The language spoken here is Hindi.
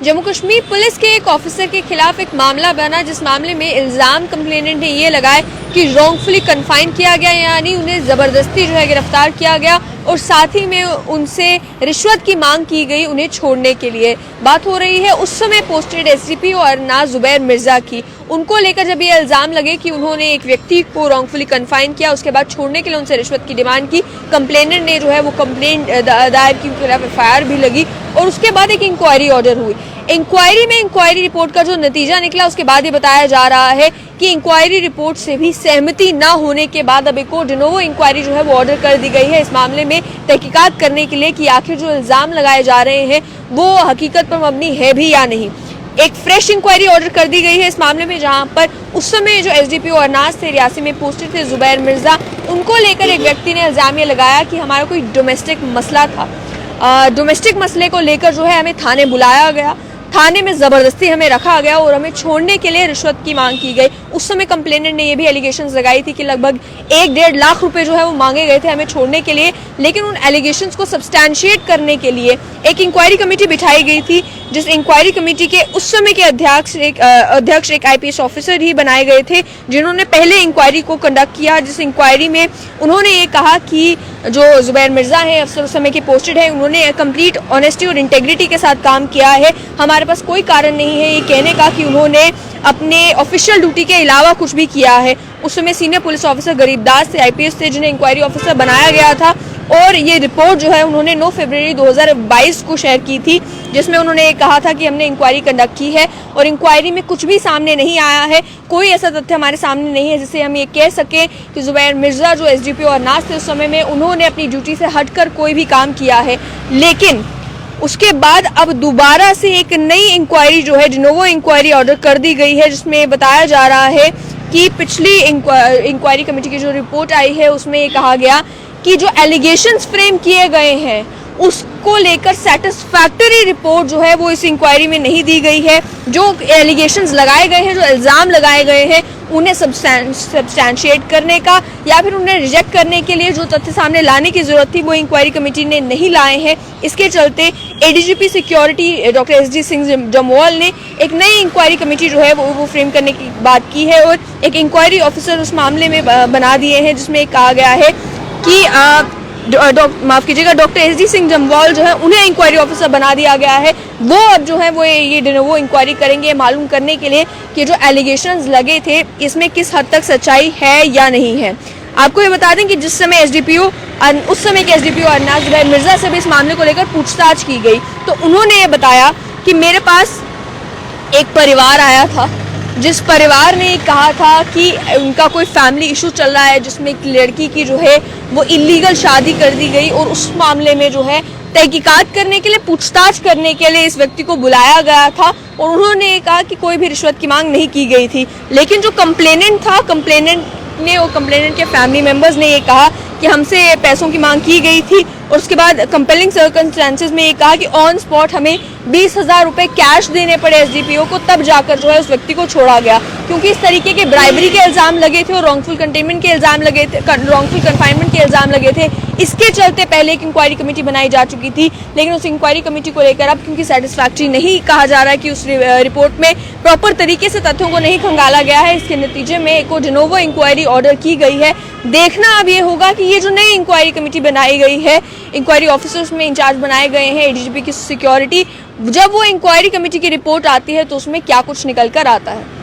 जम्मू कश्मीर पुलिस के एक ऑफिसर के खिलाफ एक मामला बना, जिस मामले में इल्जाम कंप्लेनेंट ने ये लगाए कि रॉन्गफुली कन्फाइन किया गया, यानी उन्हें जबरदस्ती गिरफ्तार किया गया और साथ ही में उनसे रिश्वत की मांग की गई उन्हें छोड़ने के लिए। बात हो रही है उस समय पोस्टेड एसडीपीओ अरनाज जुबैर मिर्जा की। उनको लेकर जब ये इल्जाम लगे कि उन्होंने एक व्यक्ति को रॉन्गफुली कन्फाइन किया, उसके बाद छोड़ने के लिए उनसे रिश्वत की डिमांड की, कंप्लेनेंट ने वो कंप्लेंट दायर की, उनके खिलाफ एफआईआर भी लगी और उसके बाद एक इंक्वायरी ऑर्डर हुई। इंक्वायरी में इंक्वायरी रिपोर्ट का जो नतीजा निकला उसके बाद ये बताया जा रहा है कि इंक्वायरी रिपोर्ट से भी सहमति न होने के बाद अब एक और डिनोवो इंक्वायरी वो ऑर्डर कर दी गई है इस मामले में तहकीकात करने के लिए कि आखिर जो इल्जाम लगाए जा रहे हैं वो हकीकत पर मबनी है भी या नहीं। एक फ्रेश इंक्वायरी ऑर्डर कर दी गई है इस मामले में, जहां पर उस समय जो एसडीपीओ अरनाज थे, रियासी में पोस्टेड थे जुबैर मिर्जा, उनको लेकर एक व्यक्ति ने इल्जाम ये लगाया कि हमारा कोई डोमेस्टिक मसला था। डोमेस्टिक मसले को लेकर हमें थाने बुलाया गया, थाने में जबरदस्ती हमें रखा गया और हमें छोड़ने के लिए रिश्वत की मांग की गई। उस समय कंप्लेनेंट ने ये भी एलिगेशंस लगाई थी कि लगभग 1-1.5 लाख रुपए वो मांगे गए थे हमें छोड़ने के लिए। लेकिन उन एलिगेशंस को सब्सटैंशिएट करने के लिए एक इंक्वायरी कमेटी बिठाई गई थी, जिस इंक्वायरी कमेटी के उस समय के अध्यक्ष एक आईपीएस ऑफिसर ही बनाए गए थे, जिन्होंने पहले इंक्वायरी को कंडक्ट किया। जिस इंक्वायरी में उन्होंने ये कहा कि जो जुबैर मिर्जा है अफसर उस समय के पोस्टेड है, उन्होंने कंप्लीट ऑनेस्टी और इंटेग्रिटी के साथ काम किया है। हमारे पास कोई कारण नहीं है ये कहने का कि उन्होंने अपने ऑफिशियल ड्यूटी के अलावा कुछ भी किया है। उस समय सीनियर पुलिस ऑफिसर गरीबदास थे, आईपीएस थे, जिन्हें इंक्वायरी ऑफिसर बनाया गया था और ये रिपोर्ट उन्होंने 9 फरवरी 2022 को शेयर की थी, जिसमें उन्होंने कहा था कि हमने इंक्वायरी कंडक्ट की है और इंक्वायरी में कुछ भी सामने नहीं आया है, कोई ऐसा तथ्य हमारे सामने नहीं है जिससे हम ये कह सकें कि जुबैर मिर्जा जो एसडीपीओ अरनाज थे उस समय में उन्होंने अपनी ड्यूटी से हटकर कोई भी काम किया है। लेकिन उसके बाद अब दोबारा से एक नई इंक्वायरी डिनोवो इंक्वायरी ऑर्डर कर दी गई है, जिसमें बताया जा रहा है कि पिछली इंक्वायरी कमेटी की जो रिपोर्ट आई है उसमें ये कहा गया कि जो एलिगेशंस फ्रेम किए गए हैं उसको लेकर सेटिस्फैक्टरी रिपोर्ट वो इस इंक्वायरी में नहीं दी गई है। जो एलिगेशंस लगाए गए हैं, जो इल्ज़ाम लगाए गए हैं, उन्हें सब्सटैंशिएट करने का या फिर उन्हें रिजेक्ट करने के लिए जो तथ्य सामने लाने की जरूरत थी वो इंक्वायरी कमेटी ने नहीं लाए हैं। इसके चलते ADGP security doctor SD Singh Jamwal ने एक नई इंक्वायरी कमेटी वो फ्रेम करने की बात की है और एक इंक्वायरी ऑफिसर उस मामले में बना दिए हैं, जिसमें कहा गया है कि माफ कीजिएगा डॉक्टर एसडी सिंह जम्वाल उन्हें इंक्वायरी ऑफिसर बना दिया गया है। वो अब वो ये डिनोवो इंक्वायरी करेंगे मालूम करने के लिए कि जो एलिगेशंस लगे थे इसमें किस हद तक सच्चाई है या नहीं है। आपको ये बता दें कि जिस समय उस समय के एसडीपीओ अरनाज जुबैर मिर्जा से भी इस मामले को लेकर पूछताछ की गई तो उन्होंने ये बताया कि मेरे पास एक परिवार आया था, जिस परिवार ने कहा था कि उनका कोई फैमिली इशू चल रहा है जिसमें एक लड़की की वो इलीगल शादी कर दी गई और उस मामले में तहकीकात करने के लिए, पूछताछ करने के लिए इस व्यक्ति को बुलाया गया था और उन्होंने कहा कि कोई भी रिश्वत की मांग नहीं की गई थी। लेकिन जो कंप्लेनेंट था, कंप्लेनेंट के फैमिली मेंबर्स ने ये कहा कि हमसे पैसों की मांग की गई थी और उसके बाद कंपेलिंग सर्कमस्टेंसेस में ये कहा कि ऑन स्पॉट हमें 20,000 रुपए कैश देने पड़े एसडीपीओ को, तब जाकर उस व्यक्ति को छोड़ा गया, क्योंकि इस तरीके के ब्राइबरी के इल्जाम लगे थे और रॉन्गफुल कंटेनमेंट के इल्जाम लगे थे, रॉन्गफुल कन्फाइनमेंट के इल्जाम लगे थे। इसके चलते पहले एक इंक्वायरी कमेटी बनाई जा चुकी थी, लेकिन उस इंक्वायरी कमेटी को लेकर अब क्योंकि सेटिस्फैक्टरी नहीं कहा जा रहा है कि उस रिपोर्ट में प्रॉपर तरीके से तथ्यों को नहीं खंगाला गया है, इसके नतीजे में एक डिनोवो इंक्वायरी ऑर्डर की गई है। देखना अब ये होगा कि ये जो नई इंक्वायरी कमेटी बनाई गई है, इंक्वायरी ऑफिसर्स में इंचार्ज बनाए गए हैं एडीजीपी की सिक्योरिटी, जब वो इंक्वायरी कमेटी की रिपोर्ट आती है तो उसमें क्या कुछ निकल कर आता है।